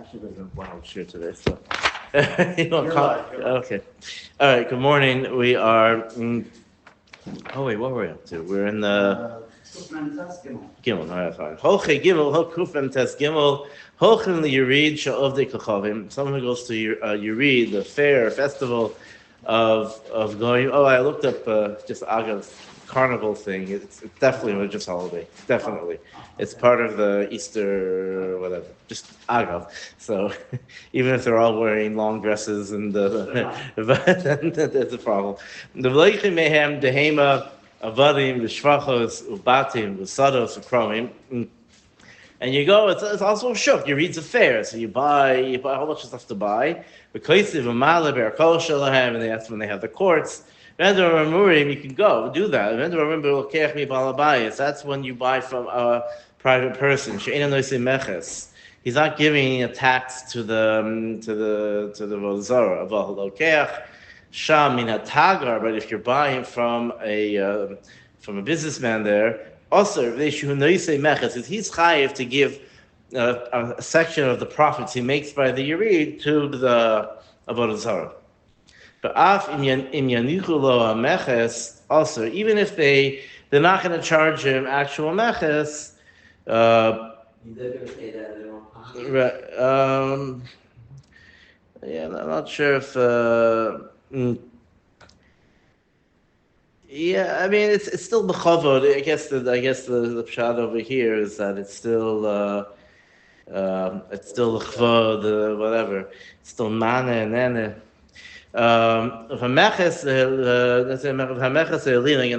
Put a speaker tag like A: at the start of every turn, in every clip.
A: Actually, doesn't want to share today, so. Okay. All right, good morning. We are. Oh, wait, what were we up to? We're in the. Gimel, all right, fine. Holche Gimel, Hokufem Tes Gimel, Holchen Yurid Sha'ovdei Kachavim. Someone who goes to Yurid, the fair, festival of going. Oh, I looked up just Agav carnival thing. It's definitely a religious holiday. Definitely. It's part of the Easter, whatever, just Agav. So even if they're all wearing long dresses and that's a problem. The V'leichim Mehem Dehema Avadim V'Shvachos Ubatim V'Sados Ukromim. And you go, it's also a shuk. You read the fair, so you buy a whole bunch of stuff to buy. And that's when they have the courts. You can go do that. That's when you buy from a private person. He's not giving a tax to the Vodazara. But if you're buying from a businessman there, also he's chayiv to give a section of the profits he makes by the Yerid to the Avodah Zarah. But also, even if they're not going to charge him actual meches, yeah, I'm not sure if. Yeah, I mean it's still b'chavod. I guess the pshat over here is that it's still l'chvod, whatever. It's still mana and nene. If a meches, and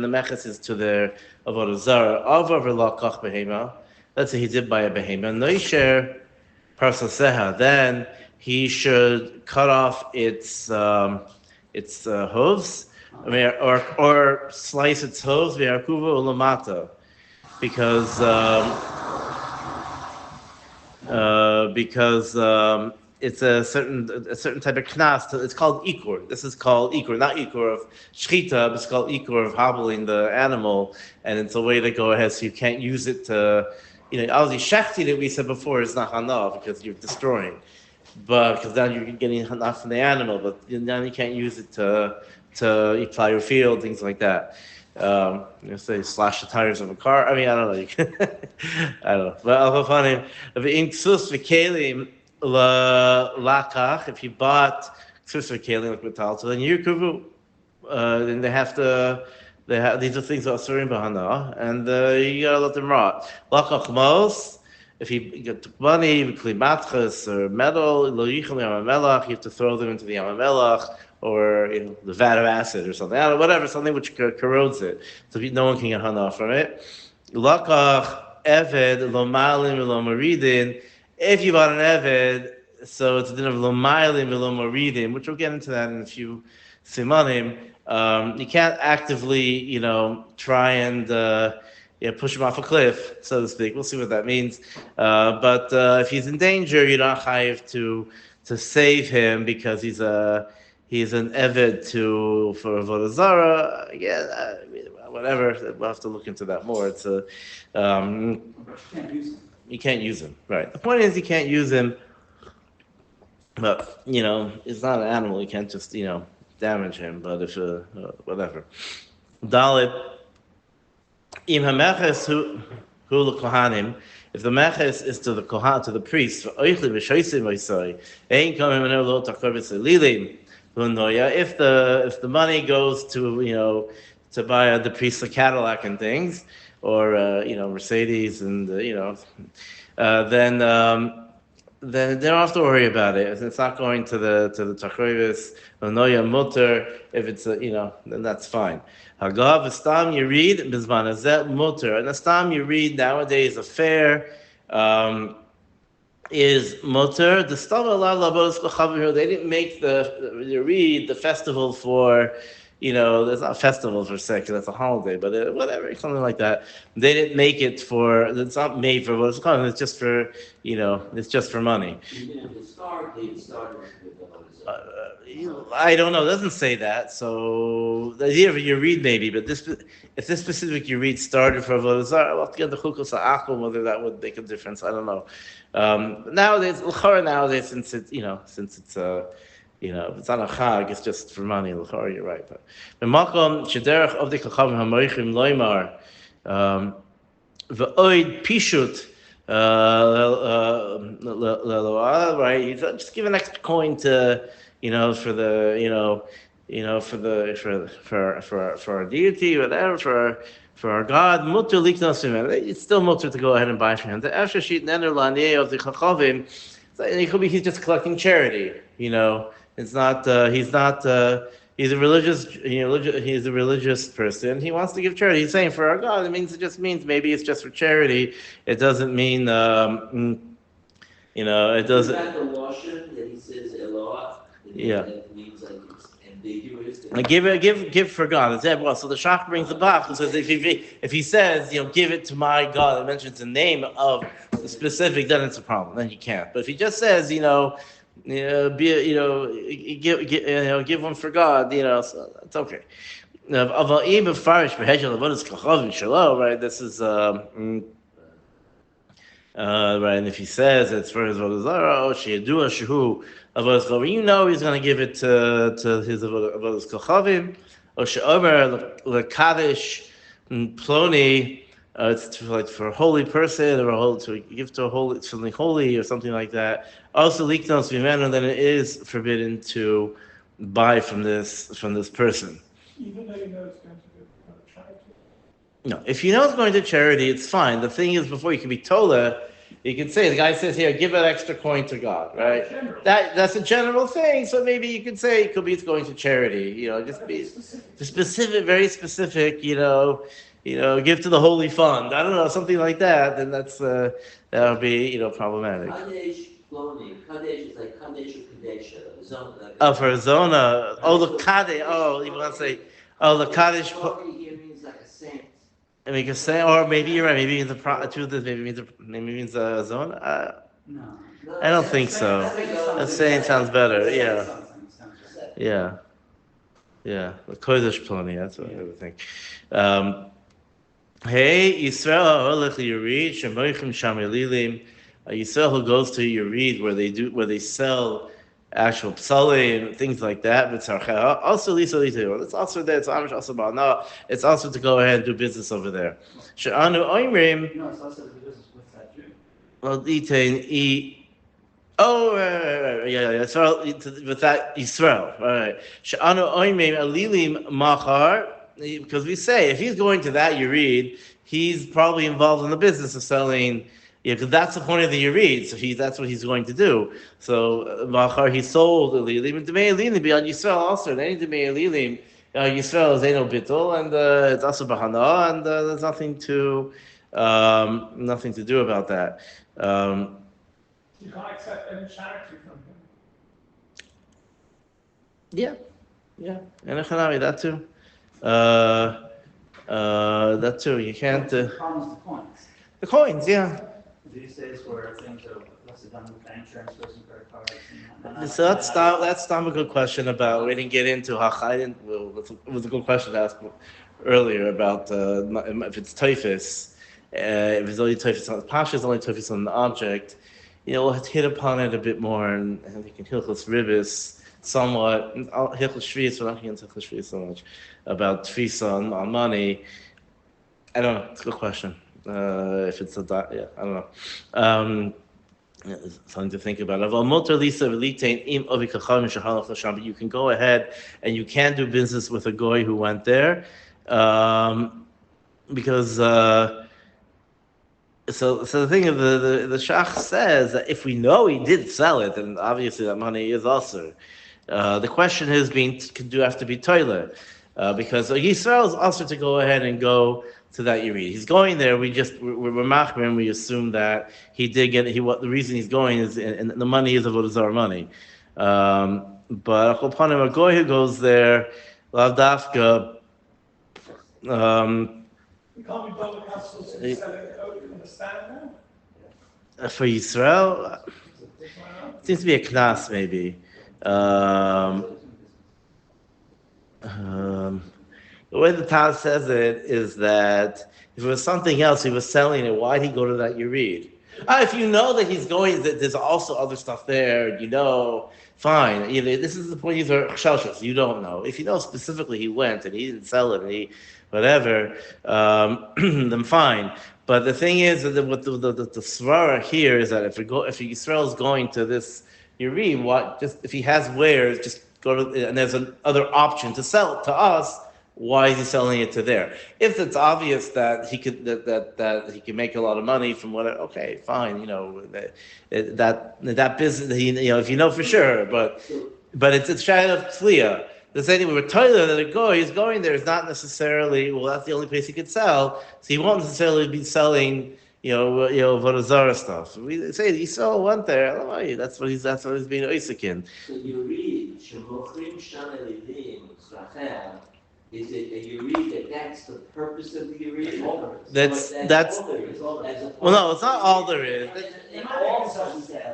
A: the meches is to their avodah zarah. Avav lakach behema. Let's say he did buy a behema. Noisher parsaseha. Then he should cut off its hooves. Or slice its hooves v'arkuva ulamata, because it's a certain type of knas. It's called ikur. This is called ikur, not ikur of shchita, but it's called ikur of hobbling the animal, and it's a way to go ahead. So you can't use it to, obviously shechti that we said before is not hana because you're destroying, but because now you're getting hana from the animal, but now you can't use it to plow your field, things like that. Say slash the tires of a car. I mean, I don't know. I don't know. But I'll find him. If you bought ksus v'kelim like metal, so then you then they have these are things that are surim b'hana, and you gotta let them rot. Lakach mos. If you get money, klimatchas or metal, lo yichel yamamelach, you have to throw them into the yamamelach. Or the vat of acid or something, whatever, something which corrodes it, so no one can get hana from it. Lakach eved lo malim lo maridin. If you bought an eved, so it's a din of lo malim lo maridin, which we'll get into that in a few simanim. You can't actively, try and push him off a cliff, so to speak. We'll see what that means. But if he's in danger, you're not chayiv to save him because he's an eved for Avodah Zarah. Yeah, whatever. We'll have to look into that more. It's you can't use him. Right. The point is you can't use him, but it's not an animal. You can't just damage him. But if whatever. Dalit im hameches hu l'kohanim. If the meches is to the kohan, to the priest, ain't coming when lo takarbis lilim. If the money goes to to buy the priest a Cadillac and things, or Mercedes and then they don't have to worry about it. It's not going to the tachrivis noya mutter. If it's then that's fine. Hagav stam you read bizman azet mutter, and the stam you read nowadays a fair. Is mutter the stam Allah labos b'chavir. They didn't make the festival for there's not a festival for sex, that's a holiday, but whatever, something like that. They didn't make it it's not made for what it's called, it's just for, it's just for money.
B: Even if historically it started with the
A: I don't know. It doesn't say that. So the idea of you read maybe, but if this specific you read started for Avodah Zarah, well, again the Chukos Ha'achol, whether that would make a difference, I don't know. Nowadays, since it's if it's on a chag, it's just for money. L'chara, you're right. But the makom shederach of the chachamim hamoichim loymar v'oid pishut. Right, you just give an extra coin to, for the, for our deity, whatever, for our God. Mutter liknos v'men. It's still mutter to go ahead and buy for him. The after sheet neder lanieh of the chachavim, it could be he's just collecting charity. It's not. He's not. He's a religious. He's a religious person. He wants to give charity. He's saying for our God. It just means maybe it's just for charity. It doesn't mean. It doesn't.
B: Is that the washing that he says Eloah?
A: Yeah.
B: That means like it's ambiguous.
A: Like give for God. It's well. So the Shach brings the Bach and says if he says give it to my God, it mentions the name of the specific, then it's a problem. Then he can't. But if he just says give one for God, so it's okay. Right, this is right, and if he says it's for his avodah zarah, he's going to give it to his avodah kochavim, or she'omer lekadish ploni. It's for a holy person, or to give to something holy, or something like that. Also, liknos v'menu, then it is forbidden to buy from this person.
C: Even though you know it's going to charity.
A: No, if you know it's going to charity, it's fine. The thing is, before you can be tola, you can say the guy says here, give an extra coin to God, right? That's a general thing. So maybe you could say it could be it's going to charity. Just be specific, very specific. Give to the holy fund. I don't know, something like that. Then that'll be problematic.
B: Kadesh Ploni. Kadesh is like Kadesh or Kadesha.
A: For Zona. The Kadesh. You want to say, the Kadesh.
B: Ploni here means like a saint.
A: I mean, you can say, or maybe you're right. Maybe it means a Zona.
B: No.
A: I don't think so. That saying sounds better. Yeah. The Kodesh Ploni. That's what I would think. Hey, Yisrael, Yored, Shemoichim Sham Elilim. Yisrael who goes to Yored where they sell actual psalim, things like that. Also, it's also there. It's also about no. It's also to go ahead and do business over there. She'anu Oimrim.
C: No, it's also to do business with that Jew.
A: Well, right. Yeah. So with that Yisrael, right? She'anu Oimrim Elilim Machar. Because we say if he's going to that Yored, he's probably involved in the business of selling. Because that's the point of the Yored. So that's what he's going to do. So Machar he sold Elilim. Demei Elilim beyond Yisrael also. And any Demei Elilim, Yisrael is Eino Bittul, and it's also Bahana, and there's nothing to do about that.
C: You can't accept any charity from him.
A: Yeah, and Echanami, that too. That too. You can't.
D: The problem's the coins.
A: The coins, yeah.
D: These days, where things are less done with bank transfers and credit cards.
A: So that's not a good question about. We didn't get into it was a good question to ask earlier about if it's typhus. If it's only typhus on the pasha, is only typhus on the object. We'll hit upon it a bit more, and I think in Hilchos Ribis somewhat. Hilchos Shvius, we're not getting into Hilchos Shvius so much about tfisa on money. I don't know. It's a good question. If it's I don't know. Something to think about. But you can go ahead and you can do business with a goy who went there, because. So the thing is, the Shach says that if we know he did sell it, then obviously that money is also. The question is, do you have to be toilet? Because Yisrael is also to go ahead and go to that Yored. He's going there. We're machmir. We assume that he did get. The reason he's going is, and the money is avodah zarah money. But upon him, a goy who goes there, Lavdafka.
C: You can't be done with castles and sell it in the stand now.
A: For Yisrael,
C: Why not?
A: it seems to be a knas maybe. The way the Taz says it is that if it was something else, he was selling it, why'd he go to that Yerid? If you know that he's going, that there's also other stuff there, fine. Either this is the point, these are shelshas, you don't know. If you know specifically he went and he didn't sell it and he whatever, then fine. But the thing is that what the svara here is that if Yisrael is going to this Yerid, just if he has wares, just go to, and there's another option to sell it to us. Why is he selling it to there? If it's obvious that he could that he can make a lot of money from what, okay, fine, that business, if you know for sure, but it's a shadow of tzliya. The same thing we were told that he's going there is not necessarily, well, that's the only place he could sell, so he won't necessarily be selling Vodazara stuff. We say Yisrael went there. That's what he's being Isaac in.
B: So you read Shemochrim Shana Lidim Tzrachea. Is it that you read that's the purpose of the Yerid?
A: That's
B: all there is.
A: well, no, it's not all there is.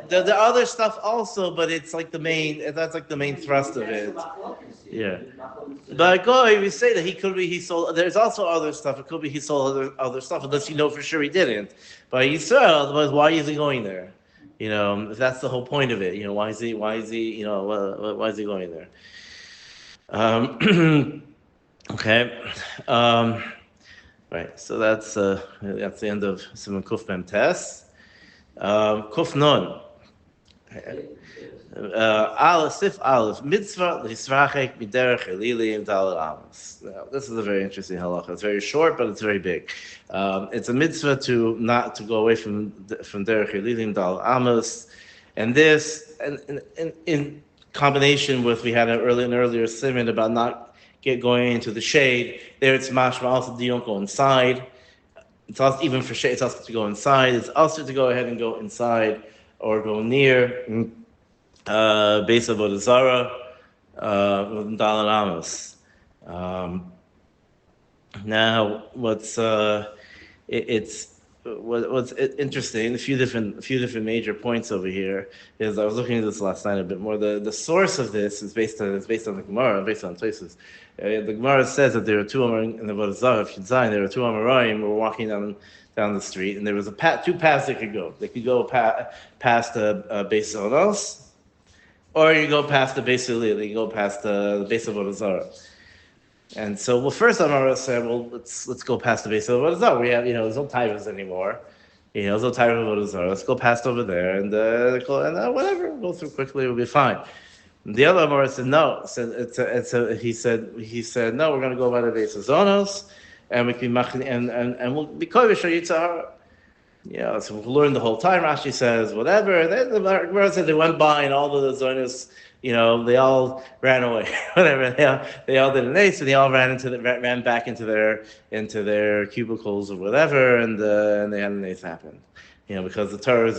A: The other stuff also, but it's like the main. That's like the main thrust of it. Yeah. But Goy, we say that he sold. There's also other stuff. It could be he sold other stuff, unless you know for sure he didn't. But Yisrael, why is he going there? If that's the whole point of it. Why is he? Why is he going there? Okay, right. So that's the end of Simon Kuf Mem Tes. Kuf Non. Sif Aleph Mitzvah Lisrachek Miderech Elilim Dal Amos. This is a very interesting halacha. It's very short, but it's very big. It's a mitzvah to not to go away from Derech Elilim Dal Amos, and this in combination with we had an earlier sermon about not going into the shade. There it's mashma also you don't go inside. It's also even for shade. It's also to go inside. It's also to go ahead and go inside or go near base of Vodazara with Dalan Amos. Now, what's interesting? A few different major points over here is I was looking at this last night a bit more. The source of this is based on the Gemara, based on places. The Gemara says that there are two in the Vodazara of Yudzayin. There are two Amoraim who were walking down the street, and there was two paths they could go. They could go past the base of Onos, or you go past the base of Lili. You go past the base of Vodazara. And so, first Amara said, let's go past the base of Vodazara. We have, there's no Taivas anymore. There's no Taivas of Vodazara. Let's go past over there and whatever. We'll go through quickly. We'll be fine. And the other Amara said no. He said no. We're going to go by the base of Zonos, and we can and we'll be kovish yitzhar. So we'll learn the whole time. Rashi says whatever. Then the Gemara said they went by and all the Zonos. They all ran away. Whatever they all did an ace, and they all ran back into their cubicles or whatever, and they had an ace happen. Because the Torah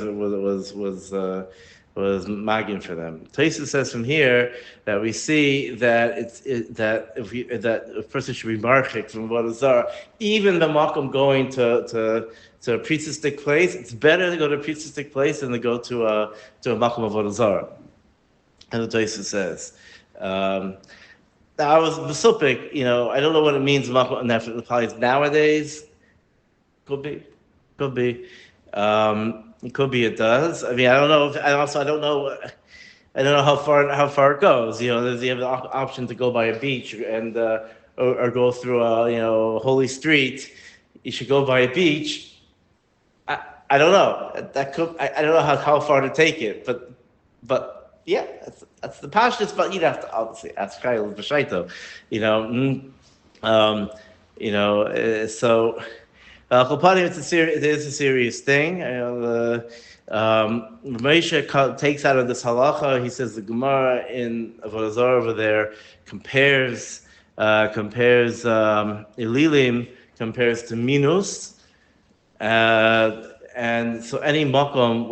A: was magin for them. Tosfos says from here that we see that that a person should be marchik from Vodazara, even the makom going to a priestistic place. It's better to go to a priestistic place than to go to a makom of Vodazara. And the Tosfos says. Now I was besupik, I don't know what it means. And if it applies nowadays, could be. It could be. It does. I mean, I don't know. I don't know how far it goes. You have the option to go by a beach and or go through a holy street. You should go by a beach. I don't know. That could. I don't know how far to take it, but. Yeah, that's the pashtus, but you'd have to obviously ask Kyle B'shaito, so it is a serious thing. Moshe takes out of this halacha. He says the Gemara in Avodah over there compares Elilim compares to Minus. And so any makom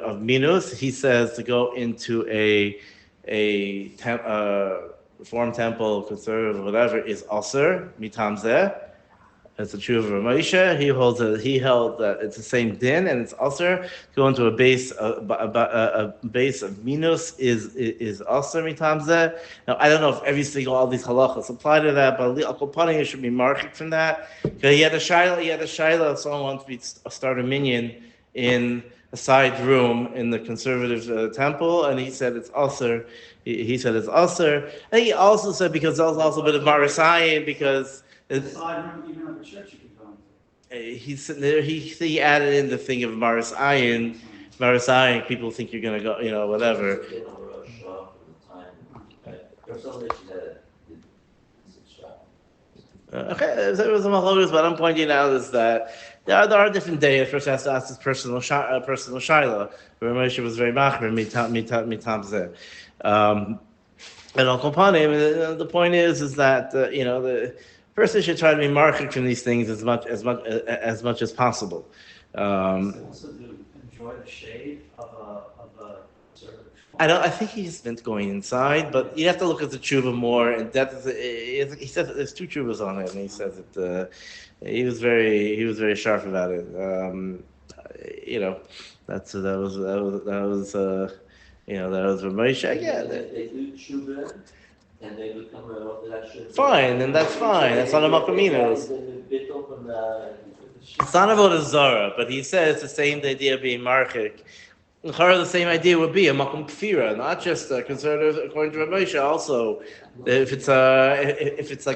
A: of minus, he says to go into a Reform temple, conservative, whatever, is aser mitam zeh. It's a true of Ramosha. He held that it's the same din and it's aser. Go into a base of minus is aser mitam zeh. Now I don't know if every single all these halachas apply to that, but Al Kopani should be marked from that. He had a shaila. Someone wants to start a minyan in a side room in the conservative temple, and he said it's aser. He said it's aser. And he also said because there's also a bit of marasayin because. He said there. He added in the thing of Maris Ayin. Maris Ayin. People think you're gonna go, whatever. Okay, there was a machlokas, but I'm pointing out is that there are different days. First, has to ask his personal shaila. Where Moshe was very machmer mitam zeh. And Al Kopanim, the point is that the person should try to be market from these things as much as possible.
D: Also to enjoy the shade of a sort of.
A: I think he just meant going inside, but you have to look at the tshuva more. And he says there's two tshuvas on it, and he says it. He was very sharp about it. That was Ramosha. Yeah.
B: They do tshuva. And they become a Orthodox.
A: Fine, and that's fine. That's not a makaminos. It's not about a zara, but he says the same idea of being marchik. The same idea would be a makom kfira, not just a conservative according to Ramosha. Also, if it's like if it's a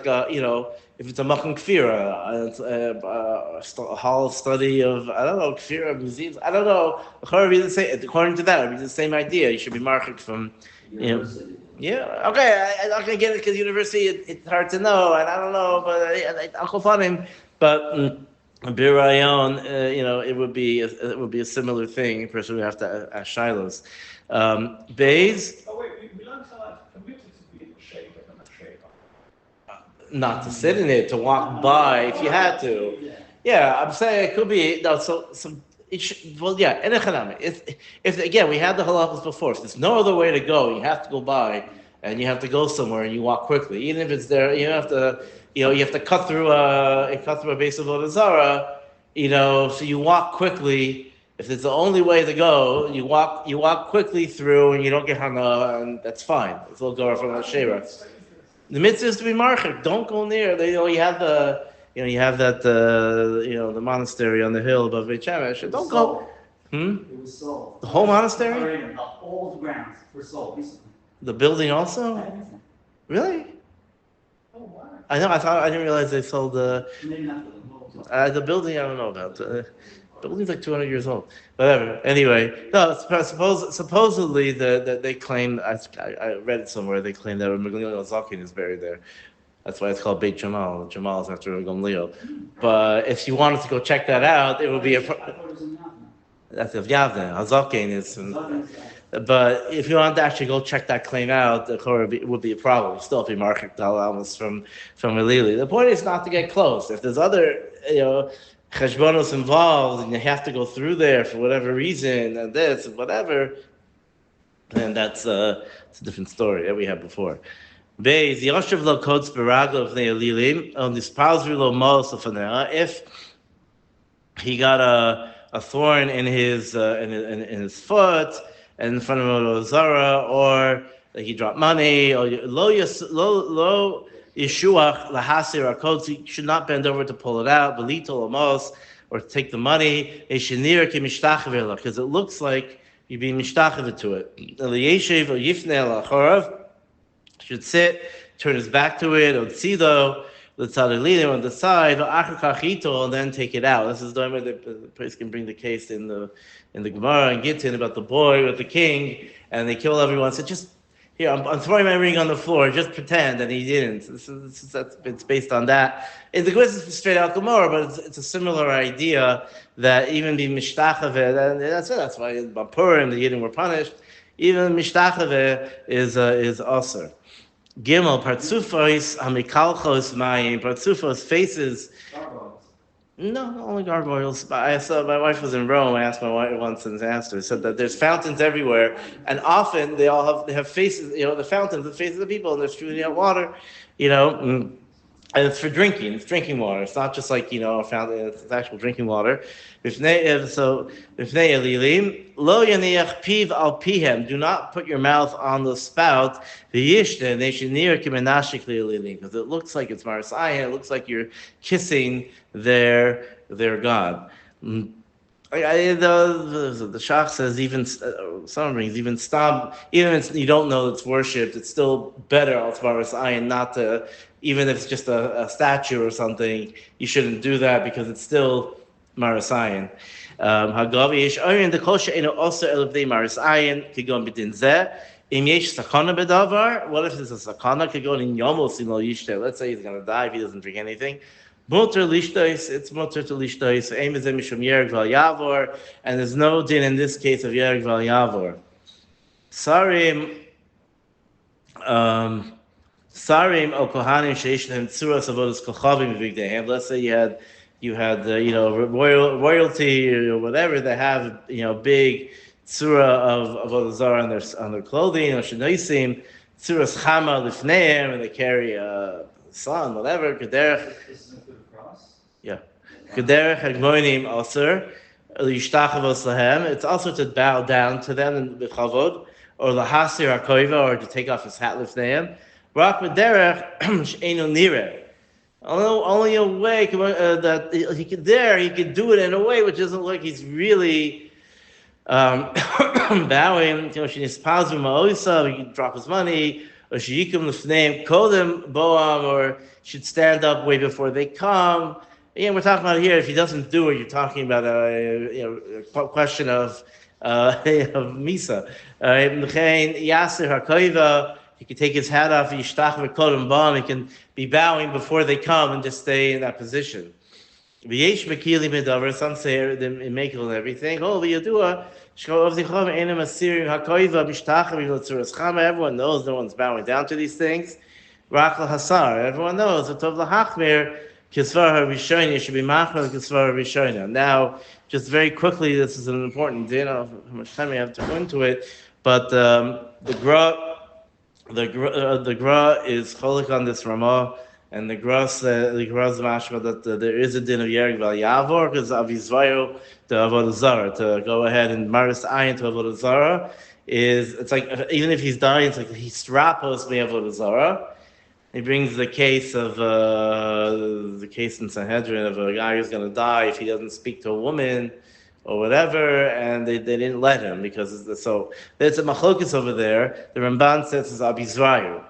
A: makom kfira, a hall study of kfira museums. I don't know. According to that, it would be the same idea. You should be marchik from
B: University.
A: Yeah, okay, I'm not going to get it because university, it's hard to know, and I don't know, but I'll go find him. But Birayon, it would be a similar thing. A person would have to ask Shiloh's. Bays.
C: Oh wait, we learned how committed to be in the shade and not shade.
A: Not to sit in it, to walk by if you had to. Yeah, I'm saying it could be If again, we had the halachas before. If there's no other way to go, you have to go by, and you have to go somewhere, and you walk quickly. Even if it's there, you have to cut through a base of Odazara, so you walk quickly. If it's the only way to go, you walk quickly through, and you don't get hung up, and that's fine. It's a little go from the shera. The mitzvah is to be marchik. Don't go near. You have the. You have that, the monastery on the hill above Beit Shemesh. Don't go.
D: It was sold.
A: The whole monastery?
D: All the grounds were sold recently.
A: The building also? Really?
C: Oh wow.
A: I know. I didn't realize they sold the.
D: Maybe not the
A: Building. I don't know about. The building's like 200 years old. Whatever. Anyway, no. Supposedly they claim. I read it somewhere. They claim that Gamliel Zakin is buried there. That's why it's called Beit Jamal. Jamal is after Gamliel. But if you wanted to go check that out, it would be a. That's of Yavne. Hazakin is. But if you want to actually go check that claim out, it would be a problem. You still have to be market almost from Elili. The point is not to get close. If there's other cheshbonos involved and you have to go through there for whatever reason and this and whatever, then it's a different story that we had before. If he got a thorn in his foot and in front of Odazara, or he dropped money, or lo yeshuach lahasir akotz, he should not bend over to pull it out, belito lamos, or take the money, because it looks like you're being mishtachav to it. Eliyeshev or yifnei lachorav should sit, turn his back to it, or tzido, the tzaddik on the side, and then take it out. This is the way the priest can bring the case in the Gemara and Gittin about the boy with the king, and they kill everyone. So just here, I'm throwing my ring on the floor. Just pretend, and he didn't. It's based on that. The Gemara is straight out Gemara, but it's a similar idea that even be mishtachave, and that's it. That's why in Purim the Yidden were punished. Even mishtachave is aser. Gimel partzufos hamikalchos mayim, partzufos faces. No, only gargoyles. I saw my wife was in Rome. I asked my wife once and asked her. Said that there's fountains everywhere, and often they have faces. The fountains, the faces of people, and they're shooting out water. You know, and it's for drinking. It's drinking water. It's not just like a fountain. It's actual drinking water. So Bifnei elilim lo yaniach piv al pihem. Do not put your mouth on the spout. V'yishte neshinir kimenashik elilim, because it looks like it's marasayan. It looks like you're kissing their God. The Shach says even some brings even stop, even if you don't know it's worshipped, it's still better al marasayan not to, even if it's just a statue or something. You shouldn't do that because it's still marasayan. Hagavi yesh orin the kosher eno also elevdei marasayan kigon b'din zeh. Im yesh sakana bedavar. What if there's a sakana kigon in yomos in lo yishte? Let's say he's going to die if he doesn't drink anything. Mutter lishtois. It's mutter to lishtois. Aim is mishum yereg val yavor, and there's no din in this case of yereg val yavor. Sarim. Sarim o kohanim sheish lehem tzuras avodas kochavim b'vigdeihem. Let's say you had royalty or whatever, they have big tzura of avodah zarah on their clothing, or shenoisim tzuras chama lifneim, and they carry a sun, whatever. Kederech.
D: This is include a cross?
A: Yeah. Kederech hagmoinim aser lishtachavos lahem. It's also to bow down to them in b'chavod, or lahasir hakoiva, or to take off his hat lifneim. Rak b'derech she'enu nireh. Only a way that he could do it in a way which doesn't look like he's really bowing. He can drop his money, or sheyikum l'fneim kodem boam, or should stand up way before they come. We're talking about here. If he doesn't do it, you're talking about a question of misa. Yasir hakoiva. He can take his hat off, he can be bowing before they come and just stay in that position. Some say they make it and everything. Everyone knows no one's bowing down to these things. Everyone knows. You should be machmer. Now, just very quickly, this is an important din. I don't know how much time we have to go into it, but the Gra is cholik on this Ramah, and the Gra's mashma that there is a din of yereg val yavor because avizvayo to avodah zarah, to go ahead and maris ayin to avodah zarah it's like even if he's dying, it's like he strapos me avodah zarah. He brings the case of the case in Sanhedrin of a guy who's going to die if he doesn't speak to a woman or whatever, and they didn't let him because so there's a machlokus over there. The Ramban says it's abizrayu,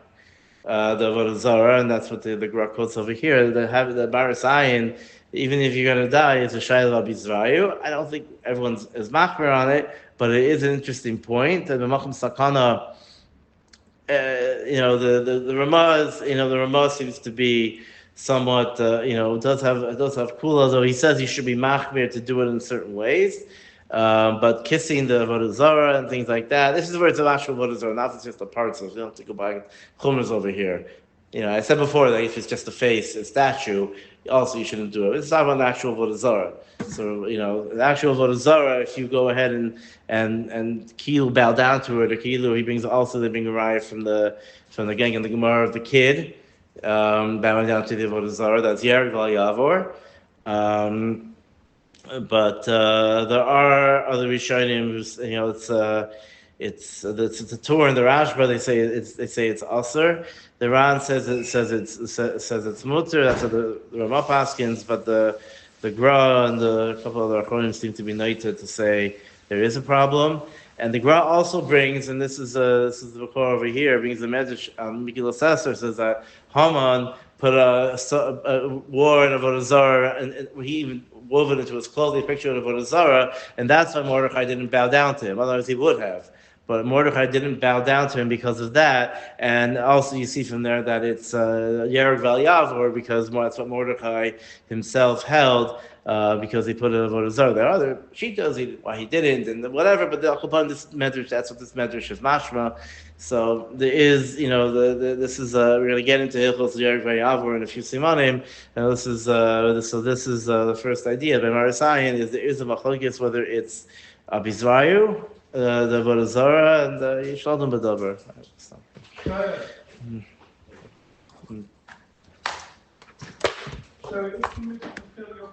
A: the avodah zarah, and that's what the Gra quotes over here. They have the baris ayin. Even if you're going to die, it's a shayla abizrayu. I don't think everyone's is machmer on it, but it is an interesting point. And the machum sakana, the Ramah seems to be somewhat, does have kula, though he says you should be machmir to do it in certain ways. But kissing the avodah zarah and things like that, this is where it's an actual avodah zarah, not just the parts. So you don't have to go by chumras over here. I said before that if it's just a face, a statue, also you shouldn't do it. It's not about the actual avodah zarah. So the actual avodah zarah, if you go ahead and kilu bow down to it, or kilu, he brings also the bring a raya from the gang and the gemara of the kid. Bowing down to the avodah zarah, that's yereg val yavor. But there are other rishonim who it's a Torah in the Rashba. They say it's aser. The Ran says it's mutter. That's what the Ramah paskins. But the Gra and a couple of the Achronim seem to be noted to say there is a problem. And the Gra also brings, and this is the Bukor over here, brings the message. Megillah Esther says that Haman put a war in avodah zarah, and he even wove it into his clothing, a picture of avodah zarah, and that's why Mordechai didn't bow down to him. Otherwise, he would have. But Mordechai didn't bow down to him because of that. And also, you see from there that it's yereg val yavor because that's what Mordechai himself held. because he put it in Avodah Zarah. There are other shitas why he didn't and whatever, but the upon this medrash, that's what this medrash is mashma. So there is, this is we're going to get into Hilchos Yoreh Vayavor in a few simanim, and this is the first idea. But Marisayan is there is a machlokes whether it's Abizrayu, the Avodah Zarah, and the Yishaldim B'Davar.
C: So if you